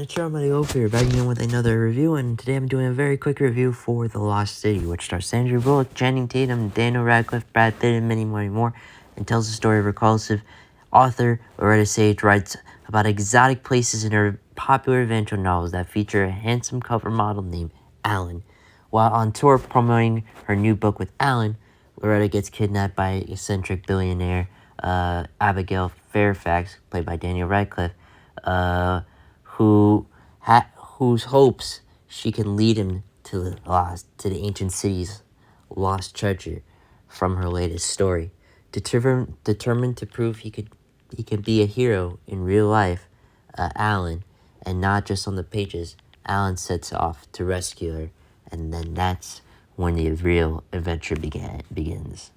it's your buddy Opie here, back again with another review, and today I'm doing a very quick review for The Lost City, which stars Sandra Bullock, Channing Tatum, Daniel Radcliffe, Brad Pitt, and many more, and tells the story of reclusive author Loretta Sage writes about exotic places in her popular adventure novels that feature a handsome cover model named Alan. While on tour promoting her new book with Alan, Loretta gets kidnapped by eccentric billionaire Abigail Fairfax, played by Daniel Radcliffe, whose hopes she can lead him to the ancient city's lost treasure from her latest story. Determined to prove he can be a hero in real life, Alan, and not just on the pages, Alan sets off to rescue her, and then that's when the real adventure begins.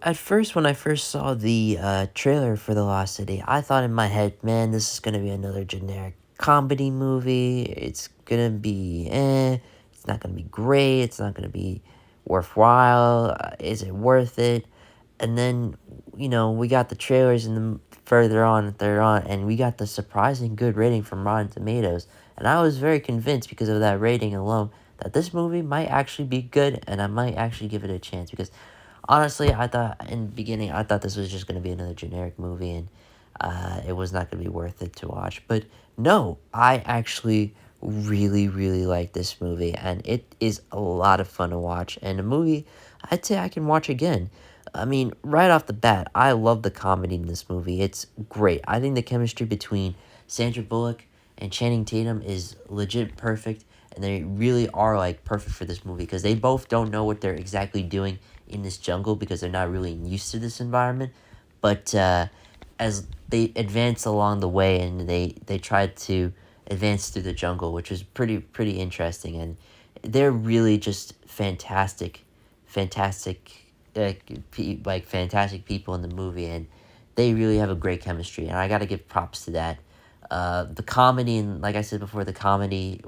At first, when I first saw the trailer for The Lost City, I thought in my head, man, this is going to be another generic comedy movie. It's going to be, it's not going to be great. It's not going to be worthwhile. Is it worth it? And then, we got the trailers and further on, and we got the surprising good rating from Rotten Tomatoes. And I was very convinced because of that rating alone that this movie might actually be good, and I might actually give it a chance because honestly, I thought in the beginning, this was just going to be another generic movie, and it was not going to be worth it to watch. But no, I actually really, really like this movie, and it is a lot of fun to watch, and a movie I'd say I can watch again. I mean, right off the bat, I love the comedy in this movie. It's great. I think the chemistry between Sandra Bullock and Channing Tatum is legit perfect, and they really are, perfect for this movie, because they both don't know what they're exactly doing in this jungle, because they're not really used to this environment, but as they advance along the way, and they try to advance through the jungle, which is pretty interesting, and they're really just fantastic people in the movie, and they really have a great chemistry, and I gotta give props to that. The comedy, and like I said before, the comedy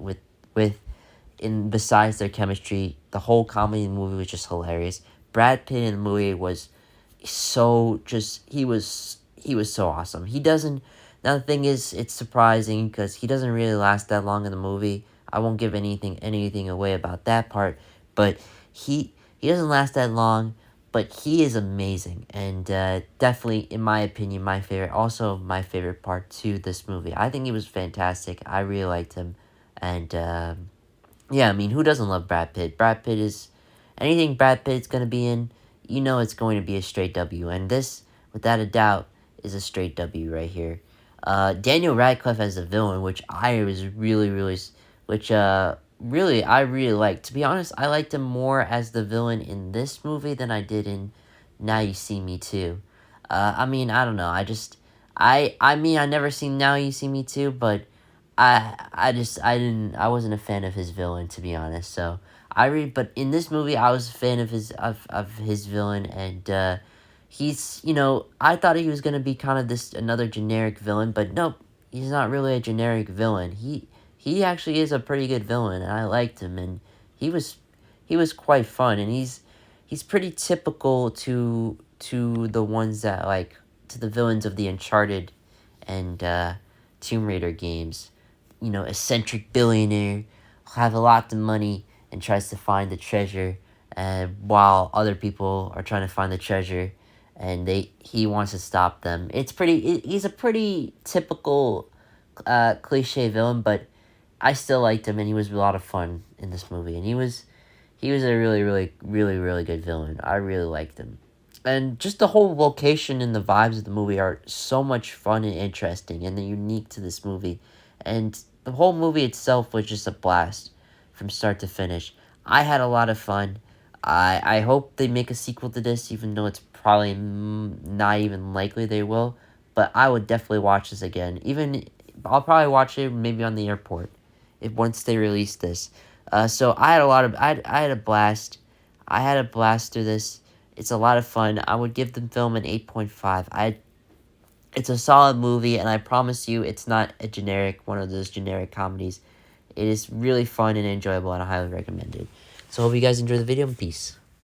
besides their chemistry, the whole comedy in the movie was just hilarious. Brad Pitt in the movie was he was so awesome. Now the thing is, it's surprising because he doesn't really last that long in the movie. I won't give anything away about that part, but he doesn't last that long, but he is amazing, and definitely, in my opinion, my favorite part to this movie. I think he was fantastic. I really liked him, and yeah, I mean, who doesn't love Brad Pitt? Anything Brad Pitt's going to be in, it's going to be a straight W. And this, without a doubt, is a straight W right here. Daniel Radcliffe as the villain, which I really liked. To be honest, I liked him more as the villain in this movie than I did in Now You See Me Too. I mean, I don't know. I never seen Now You See Me Too, but I wasn't a fan of his villain, to be honest. So but in this movie, I was a fan of his villain, and he's, I thought he was gonna be kind of another generic villain, but nope, he's not really a generic villain. He actually is a pretty good villain, and I liked him, and he was quite fun, and he's pretty typical to the ones that to the villains of the Uncharted and Tomb Raider games. Eccentric billionaire, have a lot of money, and tries to find the treasure, while other people are trying to find the treasure, and he wants to stop them. He's a pretty typical cliche villain, but I still liked him, and he was a lot of fun in this movie, and he was a really good villain. I really liked him. And just the whole location and the vibes of the movie are so much fun and interesting, and they're unique to this movie. And the whole movie itself was just a blast from start to finish. I had a lot of fun. I hope they make a sequel to this, even though it's probably not even likely they will. But I would definitely watch this again. I'll probably watch it maybe on the airport once they release this. So I had a blast. I had a blast through this. It's a lot of fun. I would give the film an 8.5. It's a solid movie, and I promise you, it's not one of those generic comedies. It is really fun and enjoyable, and I highly recommend it. So I hope you guys enjoy the video, and peace.